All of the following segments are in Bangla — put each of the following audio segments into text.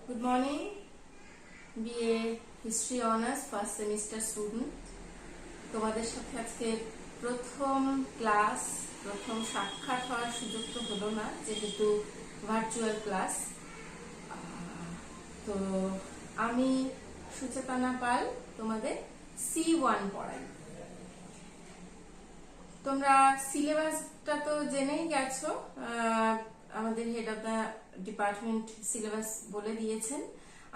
Good morning, BA History Honours first semester student. তোমাদের সাথে আজকে প্রথম ক্লাস, প্রথম সাক্ষাৎ হওয়ার সুযোগ তো হলো না, যেহেতু ভার্চুয়াল ক্লাস। তো আমি সুচেতনা পাল তোমাদের C1 পড়াই। তোমরা সিলেবাসটা তো জেনেই গেছো, আমাদের head of the department syllabus বলে দিয়েছেন।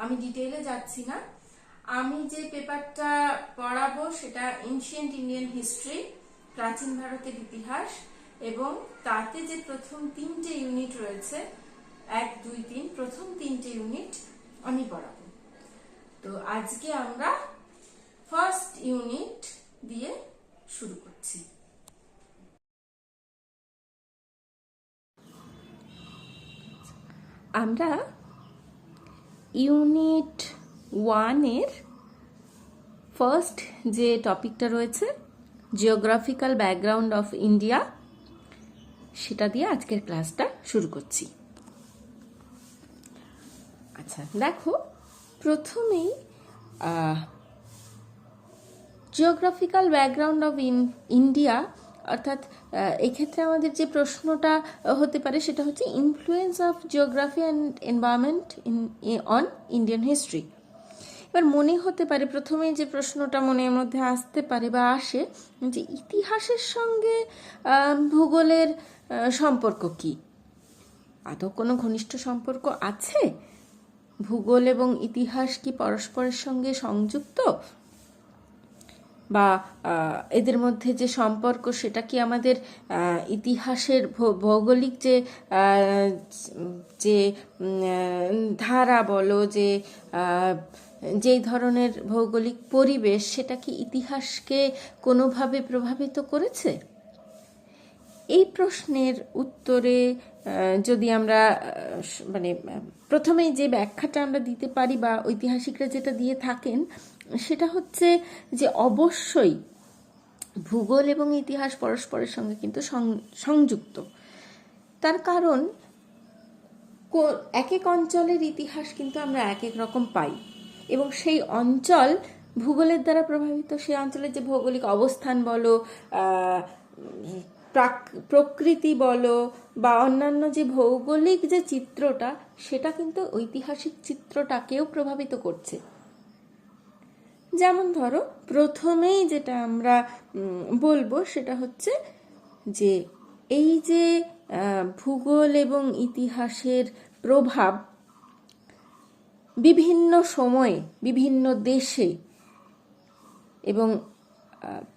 আমি ডিটেইলে যাচ্ছি না। আমি যে পেপারটা পড়াবো সেটা এনশিয়েন্ট ইন্ডিয়ান হিস্ট্রি, প্রাচীন ভারতের ইতিহাস, এবং তাতে যে প্রথম 3টে ইউনিট রয়েছে, 1, 2, 3, প্রথম 3টে ইউনিট আমি পড়াবো। তো আজকে আমরা ফার্স্ট ইউনিট দিয়ে শুরু করছি। আমরা ইউনিট 1-এর ফার্স্ট যে টপিকটা রয়েছে, জিওগ্রাফিক্যাল ব্যাকগ্রাউন্ড অফ ইন্ডিয়া, সেটা দিয়ে আজকের ক্লাসটা শুরু করছি। আচ্ছা, দেখো, প্রথমেই জিওগ্রাফিক্যাল ব্যাকগ্রাউন্ড অফ ইন্ডিয়া, অর্থাৎ এক্ষেত্রে আমাদের যে প্রশ্নটা হতে পারে সেটা হচ্ছে influence of geography and environment on Indian history. এবার মনে হতে পারে, প্রথমেই যে প্রশ্নটা মনের মধ্যে আসতে পারে বা আসে, যে ইতিহাসের সঙ্গে ভূগোলের সম্পর্ক কি? আদৌ কোনো ঘনিষ্ঠ সম্পর্ক আছে? ভূগোল এবং ইতিহাস কি পরস্পরের সঙ্গে সংযুক্ত? বা এদের মধ্যে যে সম্পর্ক সেটা কি আমাদের ইতিহাসের ভৌগোলিক যে ধারা বলো, যেই ধরনের ভৌগোলিক পরিবেশ, সেটা কি ইতিহাসকে কোনোভাবে প্রভাবিত করেছে? এই প্রশ্নের উত্তরে যদি আমরা প্রথমেই যে ব্যাখ্যাটা আমরা দিতে পারি বা ঐতিহাসিকরা যেটা দিয়ে থাকেন, সেটা হচ্ছে যে অবশ্যই ভূগোল এবং ইতিহাস পরস্পরের সঙ্গে কিন্তু সংযুক্ত। তার কারণ এক এক অঞ্চলের ইতিহাস কিন্তু আমরা এক এক রকম পাই, এবং সেই অঞ্চল ভূগোলের দ্বারা প্রভাবিত। সেই অঞ্চলের যে ভৌগোলিক অবস্থান বলো, প্রকৃতি বলো, বা অন্যান্য যে ভৌগোলিক যে চিত্রটা, সেটা কিন্তু ঐতিহাসিক চিত্রটাকেও প্রভাবিত করছে। যেমন ধরো, প্রথমেই যেটা আমরা বলবো সেটা হচ্ছে যে এই যে ভূগোল এবং ইতিহাসের প্রভাব বিভিন্ন সময়ে বিভিন্ন দেশে, এবং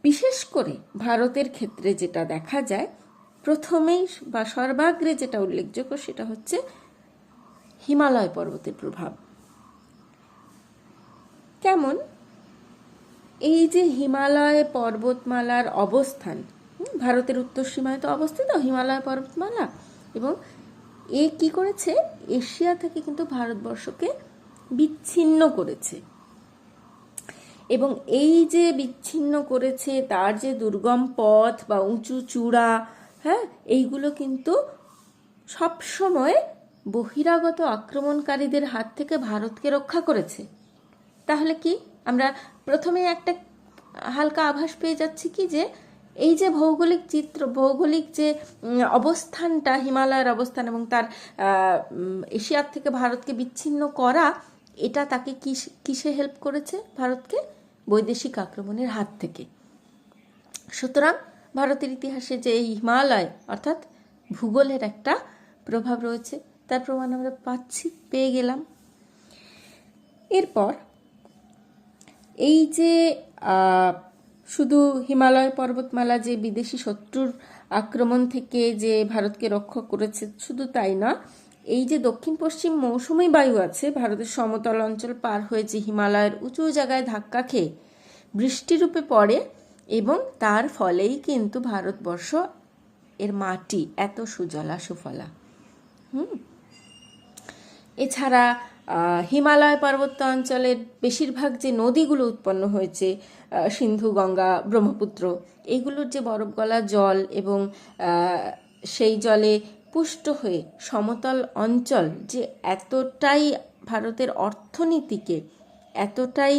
বিশেষ করে ভারতের ক্ষেত্রে যেটা দেখা যায়, প্রথমেই বা সর্বাগ্রে যেটা উল্লেখযোগ্য সেটা হচ্ছে হিমালয় পর্বতের প্রভাব। কেমন? এই যে হিমালয় পর্বতমালার অবস্থান, ভারতের উত্তর সীমায় তো অবস্থিত হিমালয় পর্বতমালা, এবং এ কি করেছে, এশিয়া থেকে কিন্তু ভারতবর্ষকে বিচ্ছিন্ন করেছে। এবং এই যে বিচ্ছিন্ন করেছে, তার যে দুর্গম পথ বা উঁচু চূড়া, এইগুলো কিন্তু সবসময় বহিরাগত আক্রমণকারীদের হাত থেকে ভারতকে রক্ষা করেছে। তাহলে কি আমরা প্রথমে একটা হালকা আভাস পেয়ে যাচ্ছি কি, যে এই যে ভৌগোলিক চিত্র, ভৌগোলিক যে অবস্থানটা, হিমালয়ের অবস্থান, এবং তার এশিয়ার থেকে ভারতকে বিচ্ছিন্ন করা, এটা তাকে কিসে হেল্প করেছে? ভারতকে বৈদেশিক আক্রমণের হাত থেকে। সুতরাং ভারতের ইতিহাসে যে এই হিমালয় অর্থাৎ ভূগোলের একটা প্রভাব রয়েছে, তার প্রমাণ আমরা পেয়ে গেলাম। এরপর এই যে শুধু হিমালয় পর্বতমালা যে বিদেশি শত্রুর আক্রমণ থেকে যে ভারতকে রক্ষা করেছে, শুধু তাই না, এই যে দক্ষিণ পশ্চিম মৌসুমী বায়ু আছে, ভারতের সমতল অঞ্চল পার হয়ে যে হিমালয়ের উঁচু জায়গায় ধাক্কা খেয়ে বৃষ্টিরূপে পড়ে, এবং তার ফলেই কিন্তু ভারতবর্ষ এর মাটি এত সুজলা সুফলা। এছাড়া হিমালয় পার্বত্য অঞ্চলের বেশিরভাগ যে নদীগুলো উৎপন্ন হয়েছে, সিন্ধু, গঙ্গা, ব্রহ্মপুত্র, এইগুলোর যে বরফ গলা জল, এবং সেই জলে পুষ্ট হয়ে সমতল অঞ্চল যে এতটাই ভারতের অর্থনীতিকে এতটাই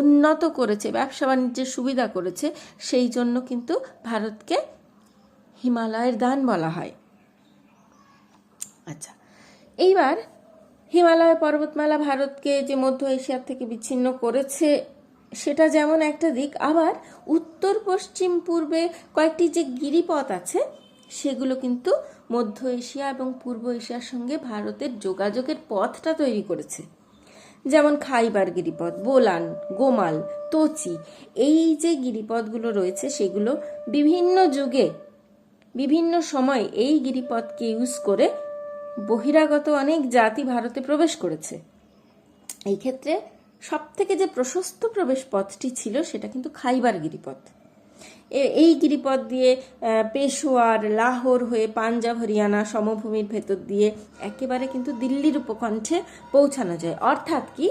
উন্নত করেছে, ব্যবসা বাণিজ্যের সুবিধা করেছে, সেই জন্য কিন্তু ভারতকে হিমালয়ের দান বলা হয়। আচ্ছা, এইবার হিমালয় পর্বতমালা ভারতকে যে মধ্য এশিয়ার থেকে বিচ্ছিন্ন করেছে সেটা যেমন একটা দিক, আবার উত্তর পশ্চিম পূর্বে কয়েকটি যে গিরিপথ আছে সেগুলো কিন্তু মধ্য এশিয়া এবং পূর্ব এশিয়ার সঙ্গে ভারতের যোগাযোগের পথটা তৈরি করেছে। যেমন খাইবার গিরিপথ, বোলান, গোমাল, তোচি, এই যে গিরিপথগুলো রয়েছে সেগুলো বিভিন্ন যুগে বিভিন্ন সময় এই গিরিপথকে ইউজ করে বহিরাগত অনেক জাতি ভারতে প্রবেশ করেছে। এই ক্ষেত্রে সবথেকে যে প্রশস্ত প্রবেশ পথটি ছিল সেটা কিন্তু খাইবার গিরিপথ। এই গিরিপথ দিয়ে পেশোয়ার, লাহোর হয়ে পাঞ্জাব, হরিয়ানা সমভূমির ভেতর দিয়ে একেবারে কিন্তু দিল্লির উপকণ্ঠে পৌঁছানো যায়। অর্থাৎ কি,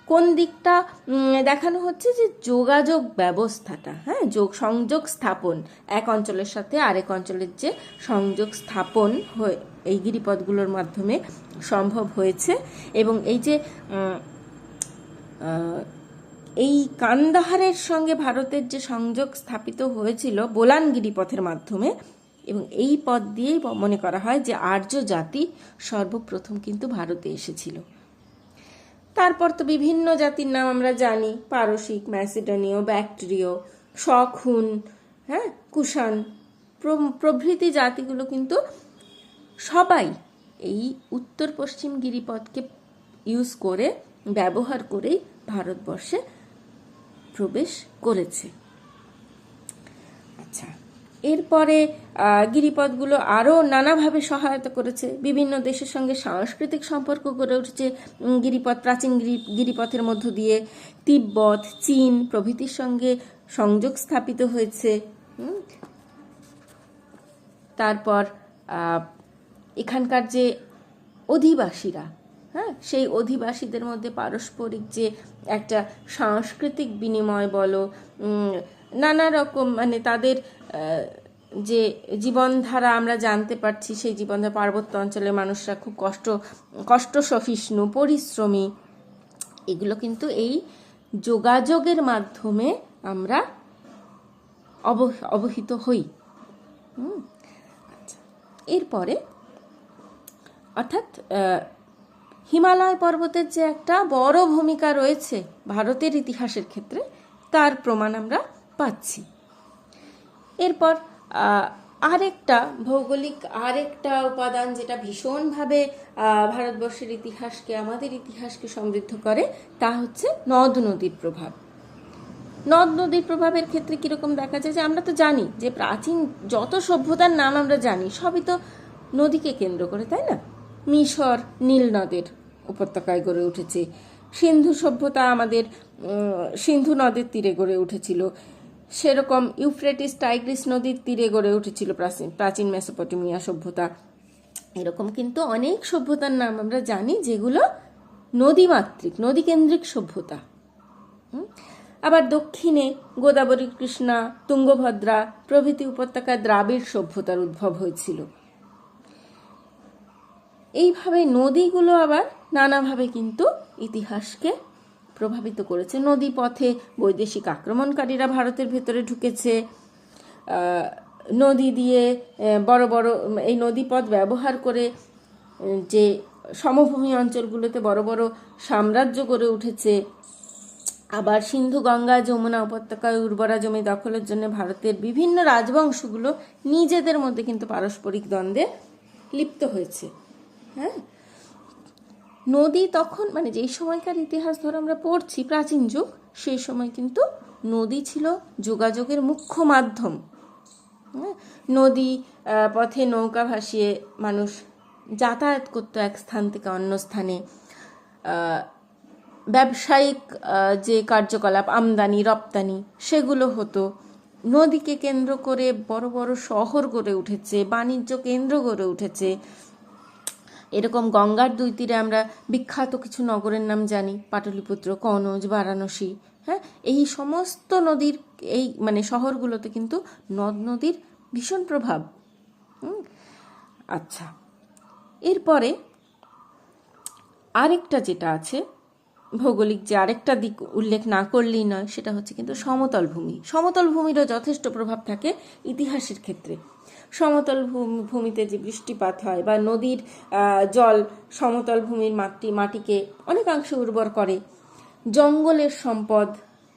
কোন দিকটা দেখানো হচ্ছে যে যোগাযোগ ব্যবস্থাটা, হ্যাঁ, সংযোগ স্থাপন, এক অঞ্চলের সাথে আরেক অঞ্চলের যে সংযোগ স্থাপন এই গিরিপথগুলোর মাধ্যমে সম্ভব হয়েছে। এবং এই যে এই কান্দাহারের সঙ্গে ভারতের যে সংযোগ স্থাপিত হয়েছিল বোলান গিরিপথের মাধ্যমে, এবং এই পথ দিয়েই মনে করা হয় যে আর্য জাতি সর্বপ্রথম কিন্তু ভারতে এসেছিল। তারপর তো বিভিন্ন জাতির নাম আমরা জানি, পারসিক, ম্যাসিডোনীয়, ব্যাকট্রীয়, শক-হুন, হ্যাঁ, কুষাণ প্রভৃতি জাতিগুলো কিন্তু সবাই এই উত্তর পশ্চিম গিরিপথকে ইউজ করে, ব্যবহার করেই ভারতবর্ষে প্রবেশ করেছে। আচ্ছা, এরপরে গিরিপথগুলো আরও নানাভাবে সহায়তা করেছে। বিভিন্ন দেশের সঙ্গে সাংস্কৃতিক সম্পর্ক গড়ে উঠেছে গিরিপথ, প্রাচীন গিরিপথের মধ্য দিয়ে তিব্বত, চীন প্রভৃতির সঙ্গে সংযোগ স্থাপিত হয়েছে। তারপর এখানকার যে অধিবাসীরা, হ্যাঁ, সেই অধিবাসীদের মধ্যে পারস্পরিক যে একটা সাংস্কৃতিক বিনিময় বলো, নানা রকম মানে তাদের যে জীবনধারা আমরা জানতে পারছি, সেই জীবনধারা, পার্বত্য অঞ্চলের মানুষরা খুব কষ্ট সহিষ্ণু, পরিশ্রমী, এগুলো কিন্তু এই যোগাযোগের মাধ্যমে আমরা অবহিত হই। আচ্ছা, এরপরে অর্থাৎ হিমালয় পর্বতের যে একটা বড় ভূমিকা রয়েছে ভারতের ইতিহাসের ক্ষেত্রে, তার প্রমাণ আমরা পাচ্ছি। এরপর আরেকটা ভৌগোলিক উপাদান যেটা ভীষণভাবে ভারতবর্ষের ইতিহাসকে, আমাদের ইতিহাসকে সমৃদ্ধ করে, তা হচ্ছে নদ নদীর প্রভাব। নদ নদীর প্রভাবের ক্ষেত্রে কীরকম দেখা যায়, যে আমরা তো জানি যে প্রাচীন যত সভ্যতার নাম আমরা জানি সবই তো নদীকে কেন্দ্র করে, তাই না? মিশর নীল নদের উপত্যকায় গড়ে উঠেছে, সিন্ধু সভ্যতা আমাদের সিন্ধু নদের তীরে গড়ে উঠেছিল, সেরকম ইউফ্রেটিস টাইগ্রিস নদীর তীরে গড়ে উঠেছিল প্রাচীন মেসোপটেমিয়া সভ্যতা। এরকম কিন্তু অনেক সভ্যতার নাম আমরা জানি যেগুলো নদীমাতৃক, নদীকেন্দ্রিক সভ্যতা। আবার দক্ষিণে গোদাবরী, কৃষ্ণা, তুঙ্গভদ্রা প্রভৃতি উপত্যকায় দ্রাবিড় সভ্যতার উদ্ভব হয়েছিল। এইভাবে নদীগুলো আবার নানাভাবে কিন্তু ইতিহাসকে প্রভাবিত করেছে। নদী পথে বৈদেশিক আক্রমণকারীরা ভারতের ভেতরে ঢুকেছে, নদী দিয়ে বড় বড় এই নদীপথ ব্যবহার করে যে সমভূমি অঞ্চলগুলোতে বড় বড় সাম্রাজ্য গড়ে উঠেছে। আবার সিন্ধু, গঙ্গা, যমুনা উপত্যকায় উর্বরা জমি দখলের জন্য ভারতের বিভিন্ন রাজবংশগুলো নিজেদের মধ্যে কিন্তু পারস্পরিক দ্বন্দ্বে লিপ্ত হয়েছে। হ্যাঁ, নদী তখন মানে যেই সময়কার ইতিহাস ধরে আমরা পড়ছি, প্রাচীন যুগ, সেই সময় কিন্তু নদী ছিল যোগাযোগের মুখ্য মাধ্যম। নদী পথে নৌকা ভাসিয়ে মানুষ যাতায়াত করতো এক স্থান থেকে অন্য স্থানে। ব্যবসায়িক যে কার্যকলাপ, আমদানি রপ্তানি, সেগুলো হতো। নদীকে কেন্দ্র করে বড় বড় শহর গড়ে উঠেছে, বাণিজ্য কেন্দ্র গড়ে উঠেছে। এরকম গঙ্গার দুই তীরে আমরা বিখ্যাত কিছু নগরের নাম জানি, পাটলিপুত্র, কনৌজ, বারাণসী। হ্যাঁ, এই সমস্ত নদীর এই মানে শহরগুলোতে কিন্তু নদ নদীর ভীষণ প্রভাব। আচ্ছা, এরপরে আরেকটা যেটা আছে ভৌগোলিক, যে আরেকটা দিক উল্লেখ না করলেই নয়, সেটা হচ্ছে কিন্তু সমতল ভূমি। সমতল ভূমিরও যথেষ্ট প্রভাব থাকে ইতিহাসের ক্ষেত্রে। সমতল ভূমিতে যে বৃষ্টিপাত হয় বা নদীর জল সমতল ভূমির মাটিকে অনেকাংশে উর্বর করে। জঙ্গলের সম্পদ,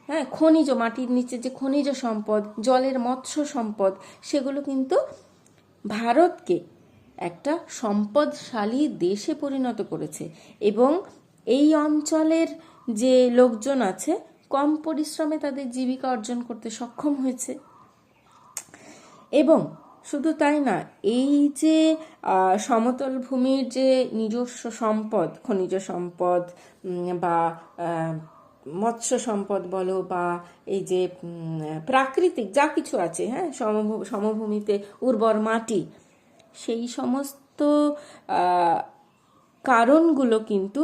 হ্যাঁ, খনিজ, মাটির নিচে যে খনিজ সম্পদ, জলের মৎস্য সম্পদ, সেগুলো কিন্তু ভারতকে একটা সম্পদশালী দেশে পরিণত করেছে। এবং এই অঞ্চলের যে লোকজন আছে কম পরিশ্রমে তাদের জীবিকা অর্জন করতে সক্ষম হয়েছে। এবং শুধু তাই না, এই যে সমতল ভূমির যে নিজস্ব সম্পদ, খনিজ সম্পদ বা মৎস্য সম্পদ বলো বা এই যে প্রাকৃতিক যা কিছু আছে, হ্যাঁ, সমভূমিতে উর্বর মাটি, সেই সমস্ত কারণগুলো কিন্তু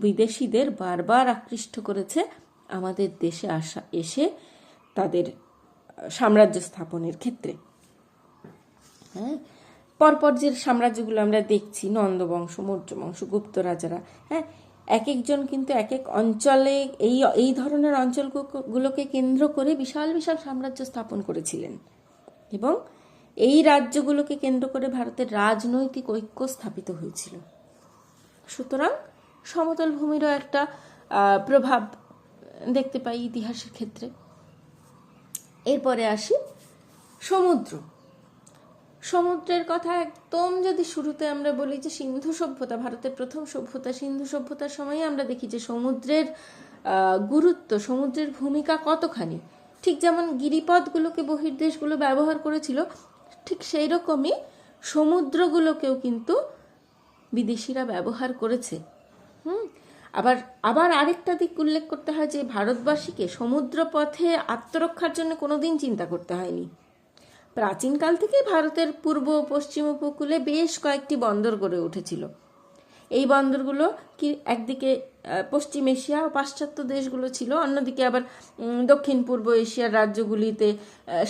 বিদেশিদের বারবার আকৃষ্ট করেছে আমাদের দেশে এসে তাদের সাম্রাজ্য স্থাপনের ক্ষেত্রে। হ্যাঁ, পরপর যে সাম্রাজ্যগুলো আমরা দেখছি, নন্দবংশ, মৌর্য বংশ, গুপ্ত রাজারা, হ্যাঁ, এক একজন কিন্তু এক এক অঞ্চলে এই ধরনের অঞ্চলগুলোকে কেন্দ্র করে বিশাল বিশাল সাম্রাজ্য স্থাপন করেছিলেন। এবং এই রাজ্যগুলোকে কেন্দ্র করে ভারতের রাজনৈতিক ঐক্য স্থাপিত হয়েছিল। সুতরাং সমতল ভূমিরও একটা প্রভাব দেখতে পাই ইতিহাসের ক্ষেত্রে। এরপরে আসি সমুদ্র। সমুদ্রের কথা একদম যদি শুরুতে আমরা বলি যে সিন্ধু সভ্যতা, ভারতের প্রথম সভ্যতা, সিন্ধু সভ্যতার সময় আমরা দেখি যে সমুদ্রের গুরুত্ব, সমুদ্রের ভূমিকা কতখানি। ঠিক যেমন গিরিপথগুলোকে বহির্দেশগুলো ব্যবহার করেছিল, ঠিক সেই রকমই সমুদ্রগুলোকেও কিন্তু বিদেশিরা ব্যবহার করেছে। আবার আরেকটা দিক উল্লেখ করতে হয় যে ভারতবাসীকে সমুদ্র পথে আত্মরক্ষার জন্য কোনোদিন চিন্তা করতে হয়নি। প্রাচীনকাল থেকেই ভারতের পূর্ব ও পশ্চিম উপকূলে বেশ কয়েকটি বন্দর গড়ে উঠেছিল। এই বন্দরগুলো কি একদিকে পশ্চিম এশিয়া ও পাশ্চাত্য দেশগুলো ছিল, অন্যদিকে আবার দক্ষিণ পূর্ব এশিয়ার রাজ্যগুলিতে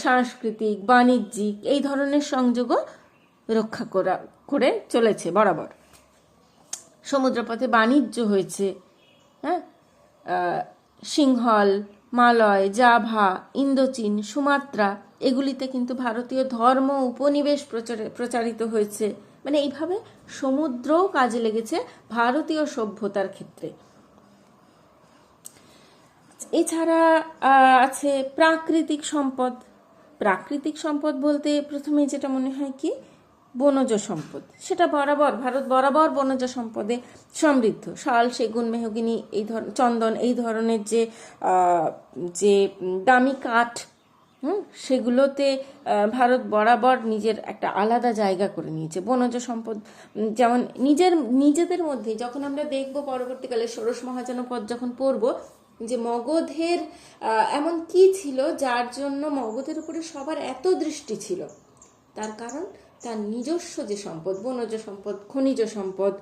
সাংস্কৃতিক, বাণিজ্যিক এই ধরনের সংযোগও রক্ষা করে চলেছে বরাবর। সমুদ্রপথে বাণিজ্য হয়েছে, হ্যাঁ, সিংহল, মালয়, জাভা, ইন্দোচীন, সুমাত্রা, এগুলিতে কিন্তু ভারতীয় ধর্ম উপনিবেশ প্রচারিত হয়েছে। মানে এইভাবে সমুদ্রও কাজে লেগেছে ভারতীয় সভ্যতার ক্ষেত্রে। এছাড়া আছে প্রাকৃতিক সম্পদ। প্রাকৃতিক সম্পদ বলতে প্রথমে যেটা মনে হয় কি, বনজ সম্পদ। সেটা ভারত বরাবর বনজ সম্পদে সমৃদ্ধ। শাল, সেগুন, মেহগিনি, চন্দন, এই ধরনের যে দামি কাঠ, সেগুলোতে ভারত বরাবর নিজের একটা আলাদা জায়গা করে নিয়েছে। বনজ সম্পদ যেমন নিজেদের মধ্যে, যখন আমরা দেখব পরবর্তীকালে ষোড়শ মহাজনপদ যখন পড়ব, যে মগধের এমন কি ছিল যার জন্য মগধের উপরে সবার এত দৃষ্টি ছিল, তার কারণ তার নিজস্ব যে সম্পদ, বনজ সম্পদ, খনিজ সম্পদ।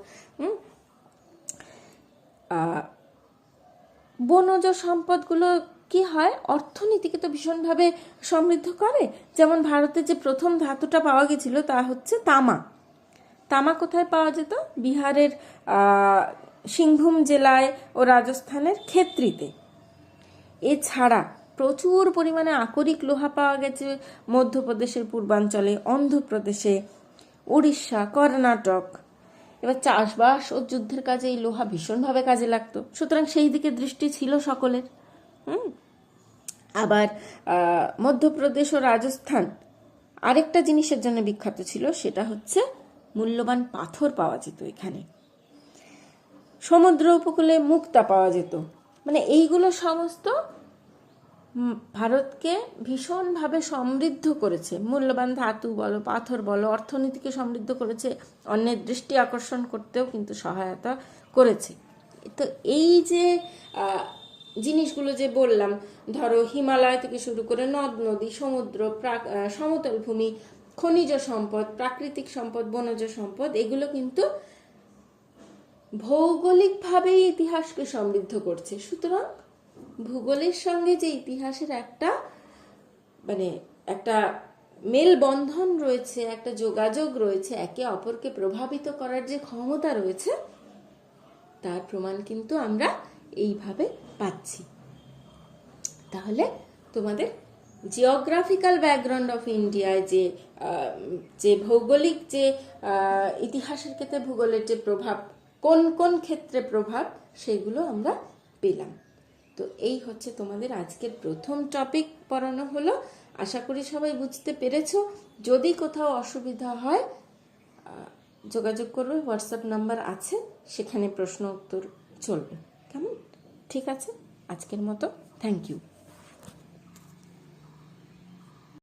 বনজ সম্পদগুলো কি হয়, অর্থনীতিকে তো ভীষণভাবে সমৃদ্ধ করে। যেমন ভারতে যে প্রথম ধাতুটা পাওয়া গেছিল তা হচ্ছে তামা। তামা কোথায় পাওয়া যেত? বিহারের সিংভূম জেলায় ও রাজস্থানের খেত্রিতে। এছাড়া প্রচুর পরিমাণে আকরিক লোহা পাওয়া গেছে মধ্যপ্রদেশের পূর্বাঞ্চলে, অন্ধ্রপ্রদেশে, উড়িষ্যা, কর্ণাটক। এবার চাষবাস ও যুদ্ধের কাজে এই লোহা ভীষণভাবে কাজে লাগতো, সুতরাং সেই দিকে দৃষ্টি ছিল সকলের। আবার মধ্যপ্রদেশ ও রাজস্থান আরেকটা জিনিসের জন্য বিখ্যাত ছিল, সেটা হচ্ছে মূল্যবান পাথর পাওয়া যেত এখানে। সমুদ্র উপকূলে মুক্তা পাওয়া যেত। মানে এইগুলো সমস্ত ভারতকে ভীষণভাবে সমৃদ্ধ করেছে। মূল্যবান ধাতু বলো, পাথর বলো, অর্থনীতিকে সমৃদ্ধ করেছে, অন্যের দৃষ্টি আকর্ষণ করতেও কিন্তু সহায়তা করেছে। তো এই যে জিনিসগুলো যে বললাম, ধরো হিমালয় থেকে শুরু করে নদ নদী, সমুদ্র, সমতল ভূমি, খনিজ সম্পদ, প্রাকৃতিক সম্পদ, বনজ সম্পদ, এগুলো কিন্তু ভৌগোলিকভাবেই ইতিহাসকে সমৃদ্ধ করছে। সুতরাং ভূগোলের সঙ্গে যে ইতিহাসের একটা মেলবন্ধন রয়েছে, একটা যোগাযোগ রয়েছে, একে অপরকে প্রভাবিত করার যে ক্ষমতা রয়েছে, তার প্রমাণ কিন্তু আমরা এইভাবে পাচ্ছি। তাহলে তোমাদের জিওগ্রাফিক্যাল ব্যাকগ্রাউন্ড অফ ইন্ডিয়ায় যে ভৌগোলিক যে ইতিহাসের ক্ষেত্রে ভূগোলের যে প্রভাব, কোন কোন ক্ষেত্রে প্রভাব, সেগুলো আমরা পেলাম। তো এই হচ্ছে তোমাদের আজকের প্রথম টপিক পড়ানো হলো। আশা করি সবাই বুঝতে পেরেছো। যদি কোথাও অসুবিধা হয় যোগাযোগ করবে, হোয়াটসঅ্যাপ নাম্বার আছে, সেখানে প্রশ্ন উত্তর চলবে। কেমন? ঠিক আছে, আজকের মতো থ্যাংক ইউ।